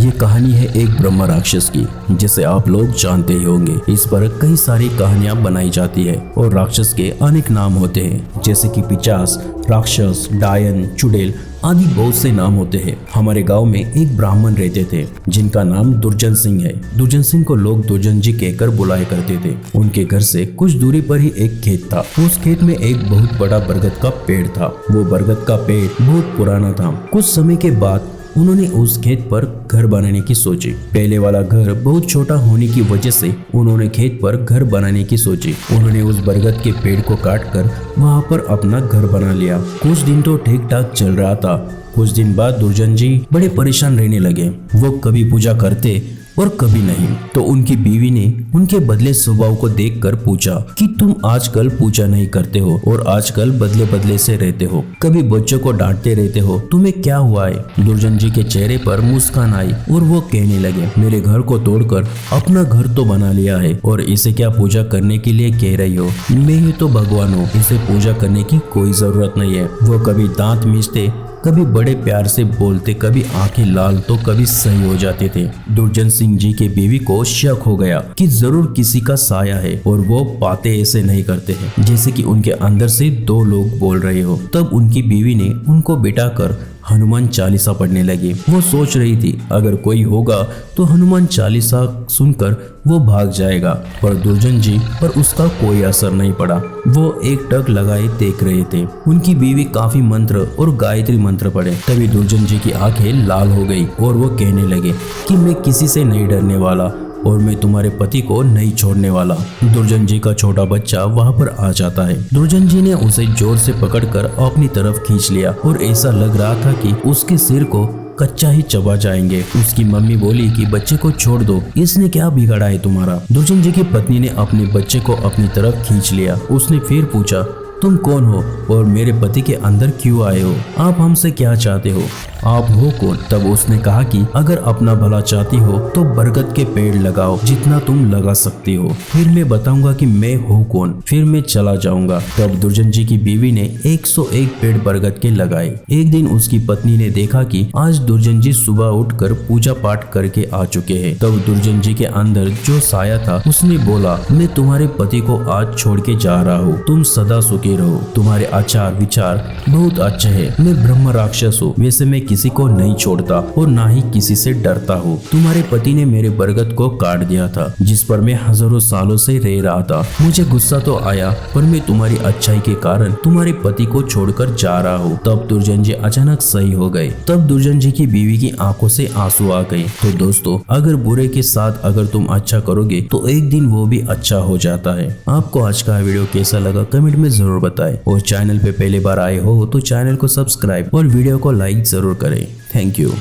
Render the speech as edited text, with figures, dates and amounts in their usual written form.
ये कहानी है एक ब्रह्म राक्षस की, जिसे आप लोग जानते ही होंगे। इस पर कई सारी कहानियां बनाई जाती है और राक्षस के अनेक नाम होते हैं, जैसे कि पिचास, राक्षस, डायन, चुड़ैल आदि बहुत से नाम होते हैं। हमारे गांव में एक ब्राह्मण रहते थे जिनका नाम दुर्जन सिंह है। दुर्जन सिंह को लोग दुर्जन जी कहकर बुलाया करते थे। उनके घर से कुछ दूरी पर ही एक खेत था। उस खेत में एक बहुत बड़ा बरगद का पेड़ था। वो बरगद का पेड़ बहुत पुराना था। कुछ समय के बाद उन्होंने उस खेत पर घर बनाने की सोची। पहले वाला घर बहुत छोटा होने की वजह से उन्होंने खेत पर घर बनाने की सोची। उन्होंने उस बरगद के पेड़ को काटकर वहां पर अपना घर बना लिया। कुछ दिन तो ठीक ठाक चल रहा था। कुछ दिन बाद दुर्जन जी बड़े परेशान रहने लगे। वो कभी पूजा करते और कभी नहीं। तो उनकी बीवी ने उनके बदले स्वभाव को देखकर पूछा कि तुम आजकल पूजा नहीं करते हो और आजकल बदले बदले से रहते हो, कभी बच्चों को डांटते रहते हो, तुम्हें क्या हुआ है? दुर्जन जी के चेहरे पर मुस्कान आई और वो कहने लगे, मेरे घर को तोड़कर अपना घर तो बना लिया है और इसे क्या पूजा करने के लिए कह रही हो? मैं ही तो भगवान हूँ, इसे पूजा करने की कोई जरूरत नहीं है। वो कभी दांत मीचते, कभी बड़े प्यार से बोलते, कभी आंखें लाल तो कभी सही हो जाते थे। दुर्जन सिंह जी के बीवी को शक हो गया कि जरूर किसी का साया है और वो बातें ऐसे नहीं करते हैं जैसे कि उनके अंदर से दो लोग बोल रहे हो। तब उनकी बीवी ने उनको बिठाकर हनुमान चालीसा पढ़ने लगी। वो सोच रही थी अगर कोई होगा तो हनुमान चालीसा सुनकर वो भाग जाएगा, पर दुर्जन जी पर उसका कोई असर नहीं पड़ा। वो एक टक लगाए देख रहे थे। उनकी बीवी काफी मंत्र और गायत्री मंत्र पढ़े। तभी दुर्जन जी की आंखें लाल हो गई और वो कहने लगे कि मैं किसी से नहीं डरने वाला और मैं तुम्हारे पति को नहीं छोड़ने वाला। दुर्जन जी का छोटा बच्चा वहाँ पर आ जाता है। दुर्जन जी ने उसे जोर से पकड़कर अपनी तरफ खींच लिया और ऐसा लग रहा था कि उसके सिर को कच्चा ही चबा जाएंगे। उसकी मम्मी बोली कि बच्चे को छोड़ दो, इसने क्या बिगाड़ा है तुम्हारा? दुर्जन जी की पत्नी ने अपने बच्चे को अपनी तरफ खींच लिया। उसने फिर पूछा, तुम कौन हो और मेरे पति के अंदर क्यों आए हो? आप हमसे क्या चाहते हो? आप हो कौन? तब उसने कहा कि अगर अपना भला चाहती हो तो बरगद के पेड़ लगाओ जितना तुम लगा सकती हो, फिर मैं बताऊंगा कि मैं हूँ कौन, फिर मैं चला जाऊंगा। तब दुर्जन जी की बीवी ने 101 पेड़ बरगद के लगाए। एक दिन उसकी पत्नी ने देखा कि आज दुर्जन जी सुबह उठकर पूजा पाठ करके आ चुके हैं। तब दुर्जन जी के अंदर जो साया था उसने बोला, मैं तुम्हारे पति को आज छोड़ के जा रहा हूँ, तुम सदा सुखी रहो, तुम्हारे आचार विचार बहुत अच्छे है। मैं ब्रह्म राक्षस हूँ, वैसे मैं किसी को नहीं छोड़ता और ना ही किसी से डरता हूँ। तुम्हारे पति ने मेरे बरगद को काट दिया था जिस पर मैं हजारों सालों से रह रहा था। मुझे गुस्सा तो आया, पर मैं तुम्हारी अच्छाई के कारण तुम्हारे पति को छोड़कर जा रहा हूँ। तब दुर्जन जी अचानक सही हो गए। तब दुर्जन जी की बीवी की आंखों से आंसू आ गए। तो दोस्तों, अगर बुरे के साथ अगर तुम अच्छा करोगे तो एक दिन वो भी अच्छा हो जाता है। आपको आज का वीडियो कैसा लगा कमेंट में जरूर बताएं और चैनल पे पहली बार आए हो तो चैनल को सब्सक्राइब और वीडियो को लाइक जरूर करें। Thank you.